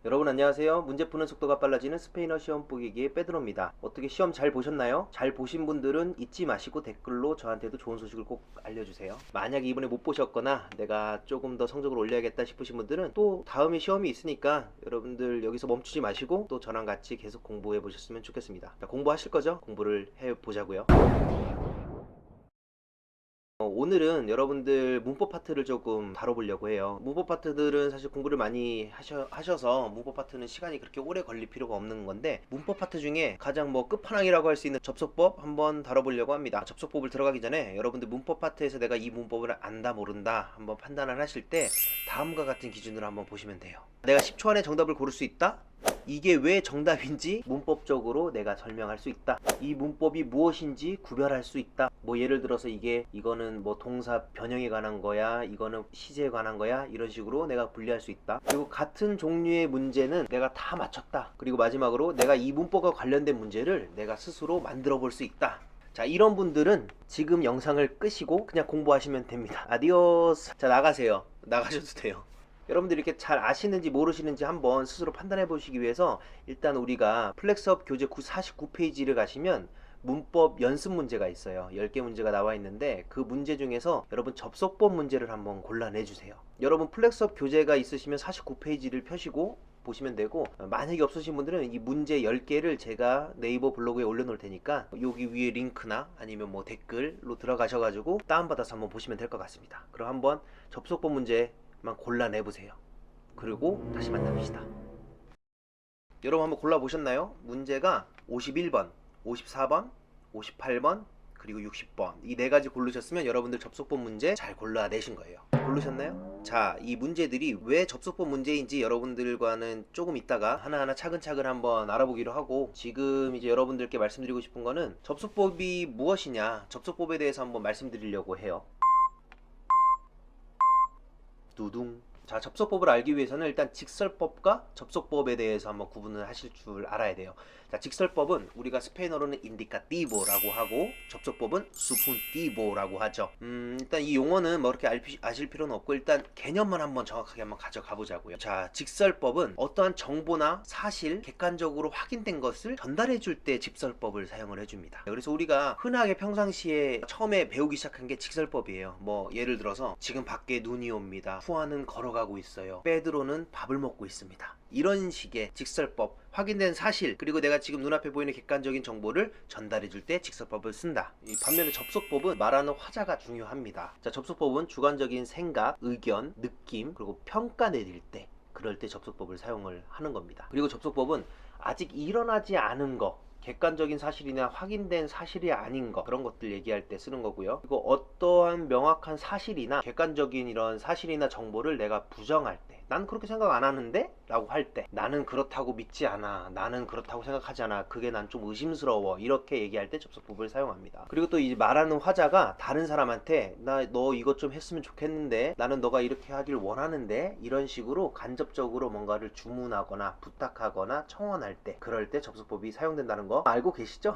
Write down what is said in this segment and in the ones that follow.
여러분 안녕하세요. 문제 푸는 속도가 빨라지는 스페인어 시험 보기기의 빼드로입니다. 어떻게 시험 잘 보셨나요? 잘 보신 분들은 잊지 마시고 댓글로 저한테도 좋은 소식을 꼭 알려주세요. 만약에 이번에 못 보셨거나 내가 조금 더 성적을 올려야겠다 싶으신 분들은 또 다음에 시험이 있으니까 여러분들 여기서 멈추지 마시고 또 저랑 같이 계속 공부해 보셨으면 좋겠습니다. 자, 공부하실 거죠? 공부를 해보자고요. 오늘은 여러분들 문법 파트를 조금 다뤄보려고 해요. 문법 파트들은 사실 공부를 많이 하셔서 문법 파트는 시간이 그렇게 오래 걸릴 필요가 없는 건데, 문법 파트 중에 가장 끝판왕이라고 할 수 있는 접속법 한번 다뤄보려고 합니다. 접속법을 들어가기 전에 여러분들 문법 파트에서 내가 이 문법을 안다 모른다 한번 판단을 하실 때 다음과 같은 기준으로 한번 보시면 돼요. 내가 10초 안에 정답을 고를 수 있다? 이게 왜 정답인지 문법적으로 내가 설명할 수 있다. 이 문법이 무엇인지 구별할 수 있다. 예를 들어서 이거는 동사 변형에 관한 거야, 이거는 시제에 관한 거야, 이런 식으로 내가 분리할 수 있다. 그리고 같은 종류의 문제는 내가 다 맞췄다. 그리고 마지막으로 내가 이 문법과 관련된 문제를 내가 스스로 만들어 볼 수 있다. 자, 이런 분들은 지금 영상을 끄시고 그냥 공부하시면 됩니다. 아디오스. 자, 나가세요. 나가셔도 돼요. 여러분들이 이렇게 잘 아시는지 모르시는지 한번 스스로 판단해 보시기 위해서 일단 우리가 플렉스업 교재 49페이지를 가시면 문법 연습 문제가 있어요. 10개 문제가 나와 있는데 그 문제 중에서 여러분 접속법 문제를 한번 골라내 주세요. 여러분 플렉스업 교재가 있으시면 49페이지를 펴시고 보시면 되고, 만약에 없으신 분들은 이 문제 10개를 제가 네이버 블로그에 올려놓을 테니까 여기 위에 링크나 아니면 댓글로 들어가셔가지고 다운받아서 한번 보시면 될 것 같습니다. 그럼 한번 접속법 문제만 골라내보세요. 그리고 다시 만납시다. 여러분 한번 골라보셨나요? 문제가 51번, 54번, 58번, 그리고 60번 이 네 가지 고르셨으면 여러분들 접속법 문제 잘 골라내신 거예요. 고르셨나요? 자, 이 문제들이 왜 접속법 문제인지 여러분들과는 조금 있다가 하나하나 차근차근 한번 알아보기로 하고, 지금 이제 여러분들께 말씀드리고 싶은 거는 접속법이 무엇이냐, 접속법에 대해서 한번 말씀드리려고 해요. 두둥. 자, 접속법을 알기 위해서는 일단 직설법과 접속법에 대해서 한번 구분을 하실 줄 알아야 돼요. 자, 직설법은 우리가 스페인어로는 인디카티보라고 하고 접속법은 수푼티보라고 하죠. 일단 이 용어는 그렇게 아실 필요는 없고 일단 개념만 한번 정확하게 한번 가져가 보자고요. 자, 직설법은 어떠한 정보나 사실, 객관적으로 확인된 것을 전달해 줄 때 직설법을 사용을 해줍니다. 그래서 우리가 흔하게 평상시에 처음에 배우기 시작한 게 직설법이에요. 예를 들어서 지금 밖에 눈이 옵니다. 후아는 걸어가고 있어요. 페드로는 밥을 먹고 있습니다. 이런 식의 직설법, 확인된 사실, 그리고 내가 지금 눈앞에 보이는 객관적인 정보를 전달해 줄 때 직설법을 쓴다. 반면에 접속법은 말하는 화자가 중요합니다. 자, 접속법은 주관적인 생각, 의견, 느낌, 그리고 평가 내릴 때, 그럴 때 접속법을 사용을 하는 겁니다. 그리고 접속법은 아직 일어나지 않은 거, 객관적인 사실이나 확인된 사실이 아닌 거, 그런 것들 얘기할 때 쓰는 거고요. 그리고 어떠한 명확한 사실이나 객관적인 이런 사실이나 정보를 내가 부정할 때, 난 그렇게 생각 안 하는데? 라고 할 때, 나는 그렇다고 믿지 않아, 나는 그렇다고 생각하지 않아, 그게 난 좀 의심스러워, 이렇게 얘기할 때 접속법을 사용합니다. 그리고 또 이 말하는 화자가 다른 사람한테 너 이것 좀 했으면 좋겠는데, 나는 너가 이렇게 하길 원하는데, 이런 식으로 간접적으로 뭔가를 주문하거나 부탁하거나 청원할 때, 그럴 때 접속법이 사용된다는 거 알고 계시죠?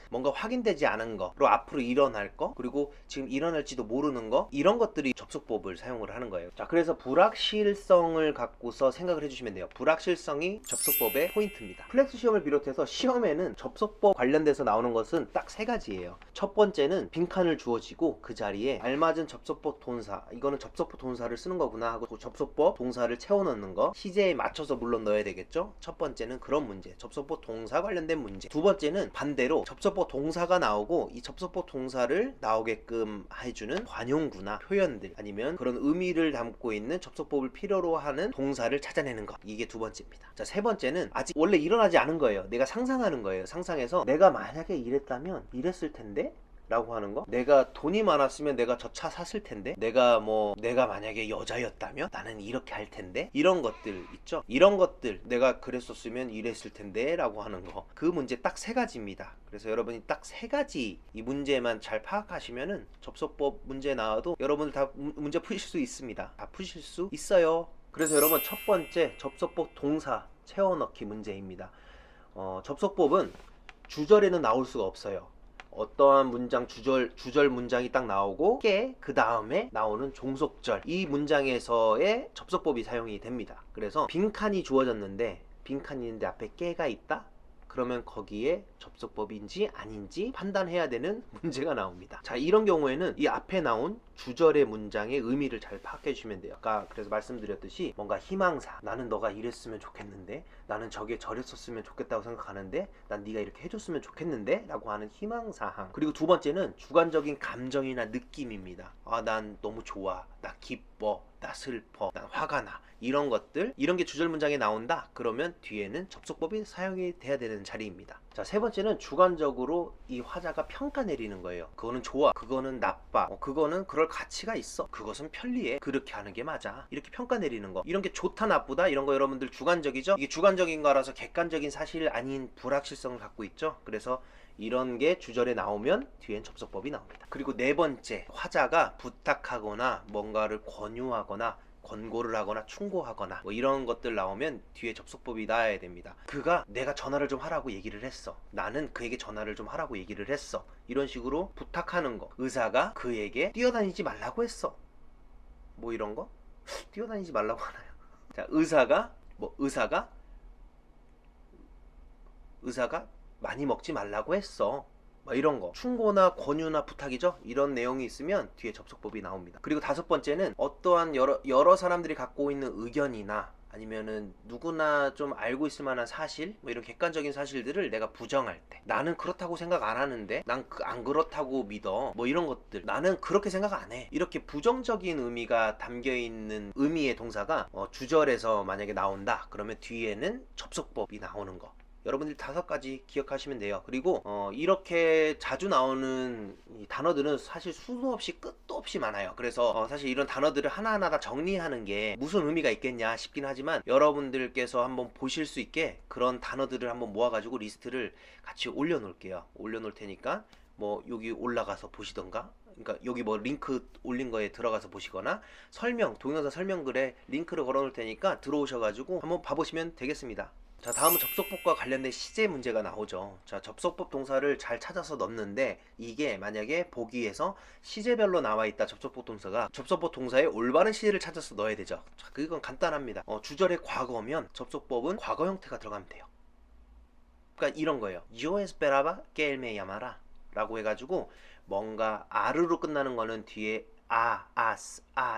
뭔가 확인되지 않은 거, 그리고 앞으로 일어날 거, 그리고 지금 일어날지도 모르는 거, 이런 것들이 접속법을 사용을 하는 거예요. 자, 그래서 불확실성을 갖고서 생각을 해주시면 돼요. 불확실성이 접속법의 포인트입니다. 플렉스 시험을 비롯해서 시험에는 접속법 관련돼서 나오는 것은 딱 세 가지예요. 첫 번째는 빈칸을 주어지고 그 자리에 알맞은 접속법 동사, 이거는 접속법 동사를 쓰는 거구나 하고 접속법 동사를 채워 넣는 거, 시제에 맞춰서 물론 넣어야 되겠죠. 첫 번째는 그런 문제, 접속법 동사 관련된 문제. 두 번째는 반대로 접속법 동사가 나오고 이 접속법 동사를 나오게끔 해주는 관용구나 표현들, 아니면 그런 의미를 담고 있는 접속법을 필요로 하는 동사를 찾아내는 것, 이게 두 번째입니다. 자, 세 번째는 아직 원래 일어나지 않은 거예요. 내가 상상하는 거예요. 상상해서 내가 만약에 이랬다면 이랬을 텐데 라고 하는 거, 내가 돈이 많았으면 내가 저 차 샀을 텐데, 내가 만약에 여자였다면 나는 이렇게 할 텐데, 이런 것들 있죠. 이런 것들, 내가 그랬었으면 이랬을 텐데 라고 하는 거, 그 문제 딱 세 가지입니다. 그래서 여러분이 딱 세 가지 이 문제만 잘 파악하시면은 접속법 문제 나와도 여러분들 다 문제 푸실 수 있습니다. 다 푸실 수 있어요. 그래서 여러분 첫 번째 접속법 동사 채워넣기 문제입니다. 접속법은 주절에는 나올 수가 없어요. 어떠한 문장 주절 문장이 딱 나오고 깨 그 다음에 나오는 종속절 이 문장에서의 접속법이 사용이 됩니다. 그래서 빈칸이 주어졌는데 빈칸이 있는데 앞에 깨가 있다? 그러면 거기에 접속법인지 아닌지 판단해야 되는 문제가 나옵니다. 자, 이런 경우에는 이 앞에 나온 주절의 문장의 의미를 잘 파악해 주시면 돼요. 아까 그래서 말씀드렸듯이 뭔가 희망사, 나는 너가 이랬으면 좋겠는데, 나는 저게 저랬었으면 좋겠다고 생각하는데, 난 네가 이렇게 해줬으면 좋겠는데 라고 하는 희망사항. 그리고 두 번째는 주관적인 감정이나 느낌입니다. 아, 난 너무 좋아, 나 기뻐, 나 슬퍼, 난 화가 나, 이런 것들, 이런 게 주절 문장에 나온다 그러면 뒤에는 접속법이 사용이 돼야 되는 자리입니다. 자, 세 번째는 주관적으로 이 화자가 평가 내리는 거예요. 그거는 좋아, 그거는 나빠, 그거는 그럴 가치가 있어, 그것은 편리해, 그렇게 하는 게 맞아, 이렇게 평가 내리는 거. 이런 게 좋다 나쁘다 이런 거 여러분들 주관적이죠. 이게 주관적인 거라서 객관적인 사실 아닌 불확실성을 갖고 있죠. 그래서 이런 게 주절에 나오면 뒤엔 접속법이 나옵니다. 그리고 네 번째, 화자가 부탁하거나 뭔가를 권유하거나 권고를 하거나 충고하거나 뭐 이런 것들 나오면 뒤에 접속법이 나와야 됩니다. 그가 내가 전화를 좀 하라고 얘기를 했어, 나는 그에게 전화를 좀 하라고 얘기를 했어, 이런 식으로 부탁하는 거. 의사가 그에게 뛰어다니지 말라고 했어, 뭐 이런 거. 뛰어다니지 말라고 하나요? 자, 의사가 많이 먹지 말라고 했어, 뭐 이런 거. 충고나 권유나 부탁이죠. 이런 내용이 있으면 뒤에 접속법이 나옵니다. 그리고 다섯 번째는 어떠한 여러 사람들이 갖고 있는 의견이나 아니면은 누구나 좀 알고 있을 만한 사실, 뭐 이런 객관적인 사실들을 내가 부정할 때, 나는 그렇다고 생각 안 하는데, 난 안 그렇다고 믿어, 뭐 이런 것들, 나는 그렇게 생각 안 해, 이렇게 부정적인 의미가 담겨 있는 의미의 동사가 주절에서 만약에 나온다 그러면 뒤에는 접속법이 나오는 거. 여러분들이 5가지 기억하시면 돼요. 그리고 이렇게 자주 나오는 이 단어들은 사실 수도 없이 끝도 없이 많아요. 그래서 사실 이런 단어들을 하나하나 다 정리하는 게 무슨 의미가 있겠냐 싶긴 하지만, 여러분들께서 한번 보실 수 있게 그런 단어들을 한번 모아가지고 리스트를 같이 올려놓을게요. 올려놓을 테니까 뭐 여기 올라가서 보시던가, 그러니까 여기 뭐 링크 올린 거에 들어가서 보시거나, 동영상 설명글에 링크를 걸어 놓을 테니까 들어오셔가지고 한번 봐보시면 되겠습니다. 자, 다음은 접속법과 관련된 시제 문제가 나오죠. 자, 접속법 동사를 잘 찾아서 넣는데, 이게 만약에 보기에서 시제별로 나와 있다 접속법 동사가, 접속법 동사의 올바른 시제를 찾아서 넣어야 되죠. 자, 그건 간단합니다. 주절의 과거면 접속법은 과거 형태가 들어가면 돼요. 그러니까 이런 거예요. Yo esperaba que él me llamara 라고 해가지고 뭔가 아르로 끝나는 거는 뒤에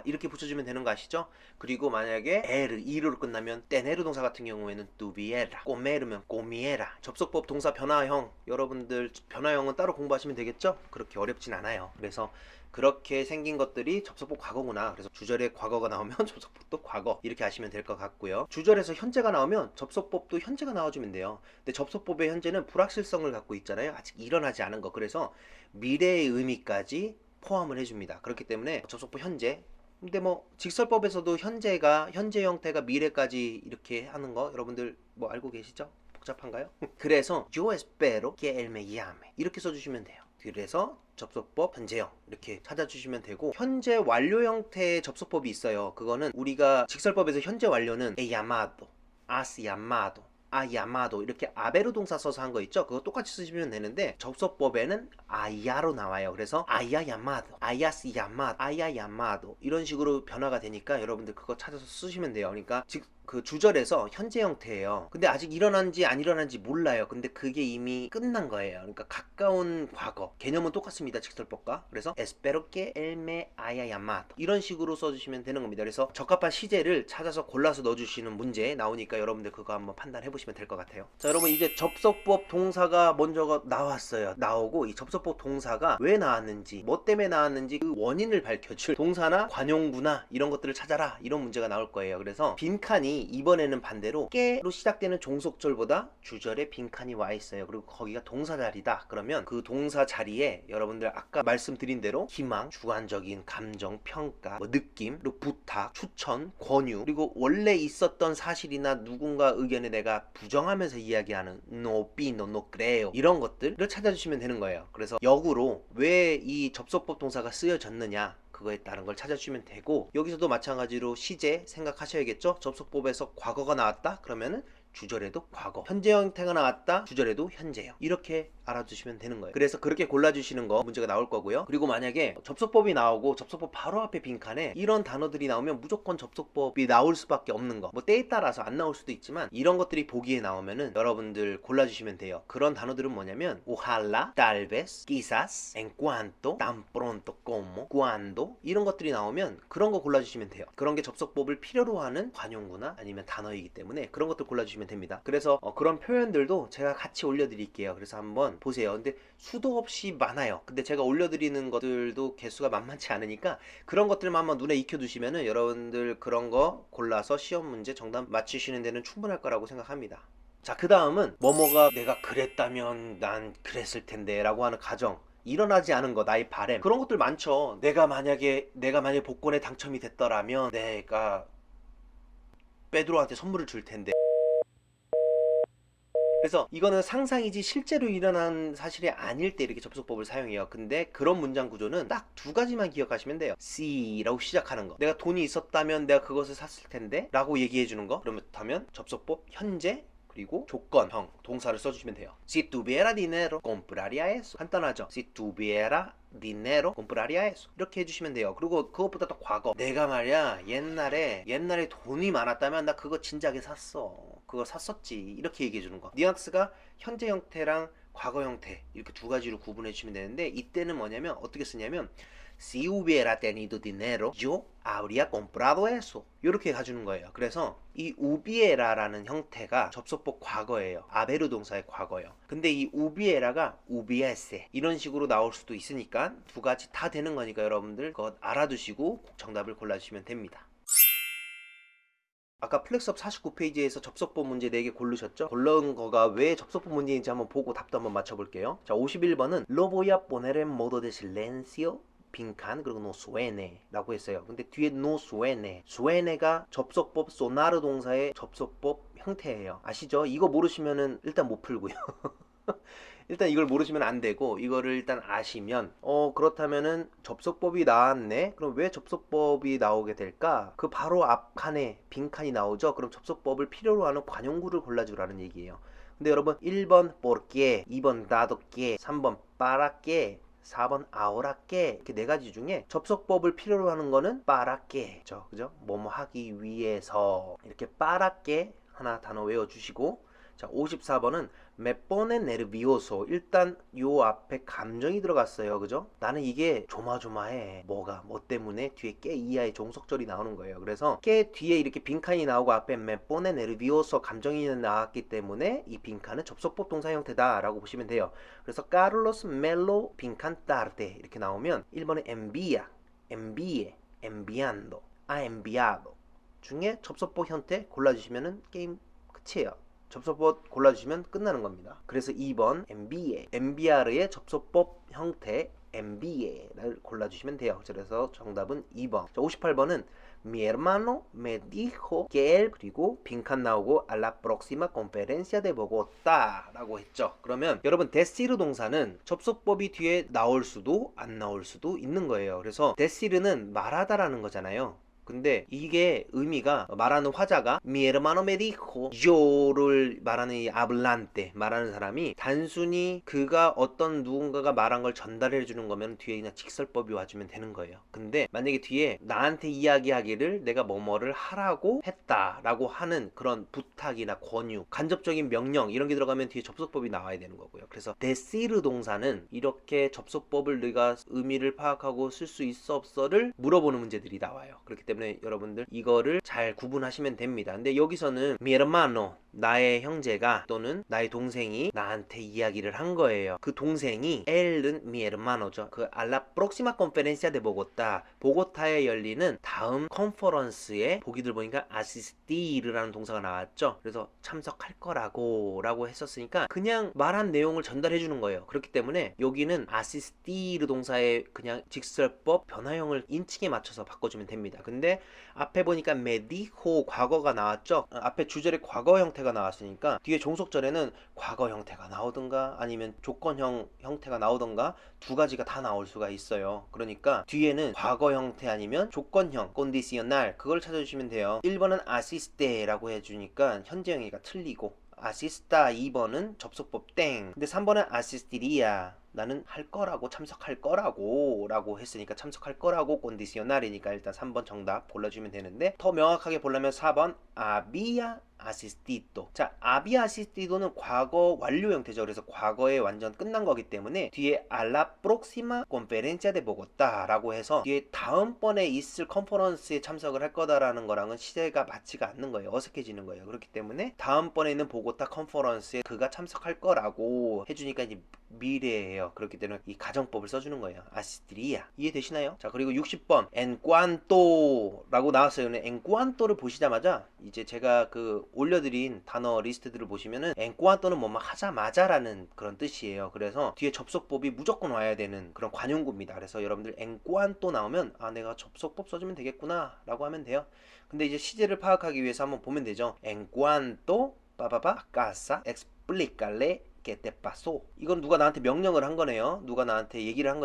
이렇게 붙여주면 되는 거 아시죠? 그리고 만약에 이르로 끝나면 tener 동사 같은 경우에는 tuviera, comer면 comiera. 접속법 동사 변화형, 여러분들 변화형은 따로 공부하시면 되겠죠? 그렇게 어렵진 않아요. 그래서 그렇게 생긴 것들이 접속법 과거구나. 그래서 주절에 과거가 나오면 접속법도 과거, 이렇게 하시면 될 것 같고요. 주절에서 현재가 나오면 접속법도 현재가 나와주면 돼요. 근데 접속법의 현재는 불확실성을 갖고 있잖아요. 아직 일어나지 않은 거. 그래서 미래의 의미까지 포함을 해줍니다. 그렇기 때문에 접속법 현재. 근데 뭐 직설법에서도 현재 형태가 미래까지 이렇게 하는 거 여러분들 뭐 알고 계시죠? 복잡한가요? 그래서 yo espero que él me llame 이렇게 써주시면 돼요. 그래서 접속법 현재형 이렇게 찾아주시면 되고, 현재 완료 형태의 접속법이 있어요. 그거는 우리가 직설법에서 현재 완료는 he llamado, has llamado, ha llamado 이렇게 아베르 동사 써서 한 거 있죠? 그거 똑같이 쓰시면 되는데, 접속법에는 haya로 나와요. 그래서 haya llamado, hayas llamado, haya llamado 이런 식으로 변화가 되니까 여러분들 그거 찾아서 쓰시면 돼요. 그러니까 그 주절에서 현재 형태예요. 근데 아직 일어난지 안 일어난지 몰라요. 근데 그게 이미 끝난 거예요. 그러니까 가까운 과거. 개념은 똑같습니다. 직설법과. 그래서 espero que él me haya llamado 이런 식으로 써주시면 되는 겁니다. 그래서 적합한 시제를 찾아서 골라서 넣어주시는 문제 나오니까 여러분들 그거 한번 판단해 보시면 될 것 같아요. 자, 여러분 이제 접속법 동사가 먼저 나왔어요. 나오고 이 접속법 동사가 왜 나왔는지, 뭐 때문에 나왔는지 그 원인을 밝혀줄 동사나 관용구나 이런 것들을 찾아라, 이런 문제가 나올 거예요. 그래서 빈칸이 이번에는 반대로 깨로 시작되는 종속절보다 주절에 빈칸이 와 있어요. 그리고 거기가 동사 자리다. 그러면 그 동사 자리에 여러분들 아까 말씀드린 대로 희망, 주관적인 감정, 평가, 뭐 느낌, 그리고 부탁, 추천, 권유, 그리고 원래 있었던 사실이나 누군가 의견에 내가 부정하면서 이야기하는 no opino, no creo 이런 것들을 찾아주시면 되는 거예요. 그래서 역으로 왜 이 접속법 동사가 쓰여졌느냐, 그거에 따른 걸 찾아주시면 되고, 여기서도 마찬가지로 시제 생각하셔야겠죠. 접속법에서 과거가 나왔다 그러면은 주절에도 과거, 현재 형태가 나왔다 주절에도 현재형, 이렇게 알아두시면 되는 거예요. 그래서 그렇게 골라주시는 거 문제가 나올 거고요. 그리고 만약에 접속법이 나오고 접속법 바로 앞에 빈칸에 이런 단어들이 나오면 무조건 접속법이 나올 수밖에 없는 거. 뭐 때에 따라서 안 나올 수도 있지만 이런 것들이 보기에 나오면은 여러분들 골라주시면 돼요. 그런 단어들은 뭐냐면 ojalá, tal vez, quizás, en cuanto, tan pronto como, cuando 이런 것들이 나오면 그런 거 골라주시면 돼요. 그런 게 접속법을 필요로 하는 관용구나 아니면 단어이기 때문에 그런 것들 골라주시면 됩니다. 그래서 그런 표현들도 제가 같이 올려드릴게요. 그래서 한번 보세요. 근데 수도 없이 많아요. 근데 제가 올려드리는 것들도 개수가 만만치 않으니까 그런 것들만 한번 눈에 익혀두시면은 여러분들 그런 거 골라서 시험 문제 정답 맞추시는 데는 충분할 거라고 생각합니다. 자, 그 다음은 뭐뭐가 내가 그랬다면 난 그랬을 텐데 라고 하는 가정, 일어나지 않은 거, 나의 바램, 그런 것들 많죠. 내가 만약에 복권에 당첨이 됐더라면 내가 빼드로한테 선물을 줄 텐데. 그래서 이거는 상상이지 실제로 일어난 사실이 아닐 때 이렇게 접속법을 사용해요. 근데 그런 문장 구조는 딱 두 가지만 기억하시면 돼요. C라고 시작하는 거. 내가 돈이 있었다면 내가 그것을 샀을 텐데 라고 얘기해 주는 거. 그렇다면 접속법 현재 그리고 조건형 동사를 써주시면 돼요. Si tuviera dinero, compraría eso. 간단하죠. Si tuviera dinero, compraría eso. 이렇게 해주시면 돼요. 그리고 그것보다 더 과거. 내가 말이야 옛날에 돈이 많았다면 나 그거 진작에 샀어. 그거 샀었지. 이렇게 얘기해 주는 거. 뉘앙스가 현재 형태랑 과거 형태 이렇게 두 가지로 구분해 주시면 되는데 이때는 뭐냐면 어떻게 쓰냐면 Si hubiera tenido dinero, yo habría comprado eso. 이렇게 가주는 거예요. 그래서 이 우비에라라는 형태가 접속법 과거예요. 아베르 동사의 과거예요. 근데 이 우비에라가 우비에세 이런 식으로 나올 수도 있으니까 두 가지 다 되는 거니까 여러분들 그거 알아두시고 정답을 골라주시면 됩니다. 아까 플렉스업 49페이지에서 접속법 문제 4개 고르셨죠? 골라온 거가 왜 접속법 문제인지 한번 보고 답도 한번 맞춰볼게요. 자, 51번은 Lo voy a poner en modo de silencio 빈칸 그리고 no suene 라고 했어요. 근데 뒤에 no suene, suene가 접속법 소나르 동사의 접속법 형태예요. 아시죠? 이거 모르시면은 일단 못 풀고요. 일단 이걸 모르시면 안 되고 이거를 일단 아시면 그렇다면은 접속법이 나왔네. 그럼 왜 접속법이 나오게 될까? 그 바로 앞 칸에 빈칸이 나오죠. 그럼 접속법을 필요로 하는 관용구를 골라주라는 얘기예요. 근데 여러분 1번 porque, 2번 dado que, 3번 para que, 4번 ahora que 이렇게 네 가지 중에 접속법을 필요로 하는 거는 para que죠. 그죠? 뭐뭐 하기 위해서 이렇게 para que 하나 단어 외워주시고 자 54번은 me pone nervioso. 일단 요 앞에 감정이 들어갔어요. 그죠? 나는 이게 조마조마해. 뭐 때문에 뒤에 깨 이하의 종속절이 나오는 거예요. 그래서 깨 뒤에 이렇게 빈칸이 나오고 앞에 me pone nervioso 감정이 나왔기 때문에 이 빈칸은 접속법 동사 형태다 라고 보시면 돼요. 그래서 Carlos Melo 빈칸 tarde 이렇게 나오면 1번에 envía, envíe, enviando, ha enviado 중에 접속법 형태 골라주시면 게임 끝이에요. 접속법 골라주시면 끝나는 겁니다. 그래서 2번 MBA, MBR의 접속법 형태 MBA를 골라주시면 돼요. 그래서 정답은 2번. 자, 58번은 Mi hermano me dijo que él 그리고 빈칸 나오고 a la próxima conferencia de Bogotá 라고 했죠. 그러면 여러분 decir 동사는 접속법이 뒤에 나올 수도 안 나올 수도 있는 거예요. 그래서 decir는 말하다라는 거잖아요. 근데 이게 의미가 말하는 화자가 mi hermano me dijo yo를 말하는 이 hablante 말하는 사람이 단순히 그가 어떤 누군가가 말한 걸 전달해 주는 거면 뒤에 그냥 직설법이 와주면 되는 거예요. 근데 만약에 뒤에 나한테 이야기하기를 내가 뭐뭐를 하라고 했다라고 하는 그런 부탁이나 권유, 간접적인 명령 이런 게 들어가면 뒤에 접속법이 나와야 되는 거고요. 그래서 decir 동사는 이렇게 접속법을 네가 의미를 파악하고 쓸 수 있어 없어를 물어보는 문제들이 나와요. 그렇기 때문에 여러분들 이거를 잘 구분하시면 됩니다. 근데 여기서는 mi hermano 나의 형제가 또는 나의 동생이 나한테 이야기를 한 거예요. 그 동생이 él은 mi hermano죠. 그 a la próxima conferencia de Bogotá 보고타에 열리는 다음 컨퍼런스에 보기들 보니까 asistir라는 동사가 나왔죠. 그래서 참석할 거라고 라고 했었으니까 그냥 말한 내용을 전달해 주는 거예요. 그렇기 때문에 여기는 asistir 동사의 그냥 직설법 변화형을 인칭에 맞춰서 바꿔주면 됩니다. 근데 앞에 보니까 me dijo 과거가 나왔죠. 앞에 주절에 과거 형태가 나왔으니까 뒤에 종속절에는 과거 형태가 나오든가 아니면 조건형 형태가 나오든가 두 가지가 다 나올 수가 있어요. 그러니까 뒤에는 과거 형태 아니면 조건형 condicional 그걸 찾아주시면 돼요. 1번은 asiste 라고 해주니까 현재형이가 틀리고 아시스타 2번은 접속법 땡. 근데 3번은 아시스티리아. 나는 할 거라고 참석할 거라고 라고 했으니까 참석할 거라고 condicional이니까 일단 3번 정답 골라주면 되는데 더 명확하게 보려면 4번 había asistido. 자, había asistido는 과거 완료 형태죠. 그래서 과거에 완전 끝난 거기 때문에 뒤에 a la próxima conferencia de Bogotá 라고 해서 뒤에 다음번에 있을 컨퍼런스에 참석을 할 거다라는 거랑은 시제가 맞지가 않는 거예요. 어색해지는 거예요. 그렇기 때문에 다음번에 있는 보고타 컨퍼런스에 그가 참석할 거라고 해주니까 이제 미래예요. 그렇기 때문에 이 가정법을 써주는 거예요. 아시스트리아. 이해되시나요? 자, 그리고 60번 en cuanto 라고 나왔어요. en cuanto를 보시자마자 이제 제가 그 올려드린 단어 리스트들을 보시면은 en cuanto는 뭐뭐 하자마자 라는 그런 뜻이에요. 그래서 뒤에 접속법이 무조건 와야 되는 그런 관용구입니다. 그래서 여러분들 en cuanto 나오면 아, 내가 접속법 써주면 되겠구나 라고 하면 돼요. 근데 이제 시제를 파악하기 위해서 한번 보면 되죠. en cuanto 빠바바 casa explícale que te pasó. 이건 누가 나한테 명령을 한 거네요. 누가 나한테 얘기를 한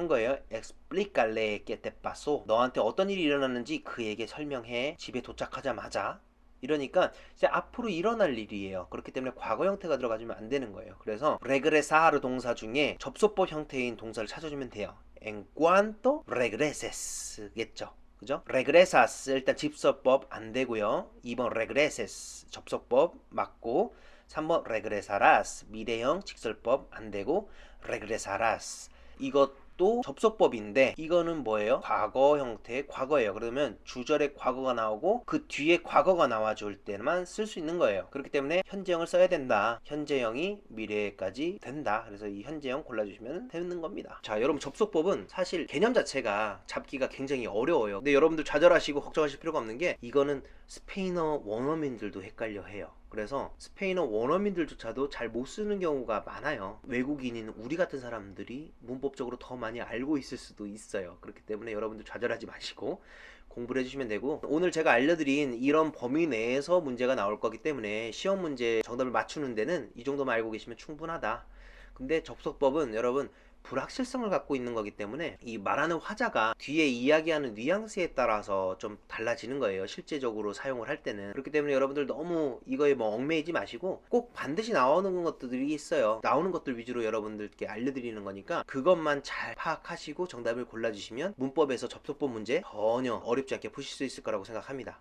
거예요. explícale que te pasó. 너한테 어떤 일이 일어났는지 그에게 설명해. 집에 도착하자마자. 이러니까 이제 앞으로 일어날 일이에요. 그렇기 때문에 과거 형태가 들어가주면 안 되는 거예요. 그래서 regresar 동사 중에 접속법 형태인 동사를 찾아주면 돼요. en cuanto regreses겠죠. 그죠? regresas 일단 집서법 안 되고요. 2번 regreses 접속법 맞고 3번 regresarás 미래형 직설법 안 되고 regresarás 이것도 접속법인데 이거는 뭐예요? 과거 형태의 과거예요. 그러면 주절에 과거가 나오고 그 뒤에 과거가 나와줄 때만 쓸 수 있는 거예요. 그렇기 때문에 현재형을 써야 된다. 현재형이 미래까지 된다. 그래서 이 현재형 골라주시면 되는 겁니다. 자, 여러분 접속법은 사실 개념 자체가 잡기가 굉장히 어려워요. 근데 여러분들 좌절하시고 걱정하실 필요가 없는 게 이거는 스페인어 원어민들도 헷갈려 해요. 그래서 스페인어 원어민들조차도 잘 못 쓰는 경우가 많아요. 외국인인 우리 같은 사람들이 문법적으로 더 많이 알고 있을 수도 있어요. 그렇기 때문에 여러분들 좌절하지 마시고 공부를 해주시면 되고 오늘 제가 알려드린 이런 범위 내에서 문제가 나올 거기 때문에 시험 문제 정답을 맞추는 데는 이 정도만 알고 계시면 충분하다. 근데 접속법은 여러분 불확실성을 갖고 있는 거기 때문에 이 말하는 화자가 뒤에 이야기하는 뉘앙스에 따라서 좀 달라지는 거예요. 실제적으로 사용을 할 때는. 그렇기 때문에 여러분들 너무 이거에 뭐 얽매이지 마시고 꼭 반드시 나오는 것들이 있어요. 나오는 것들 위주로 여러분들께 알려드리는 거니까 그것만 잘 파악하시고 정답을 골라주시면 문법에서 접속법 문제 전혀 어렵지 않게 푸실 수 있을 거라고 생각합니다.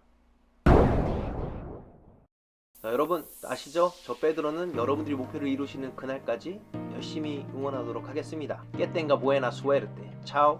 자, 여러분 아시죠? 저 페드로는 여러분들이 목표를 이루시는 그날까지 열심히 응원하도록 하겠습니다. Que tenga buena suerte. Chao.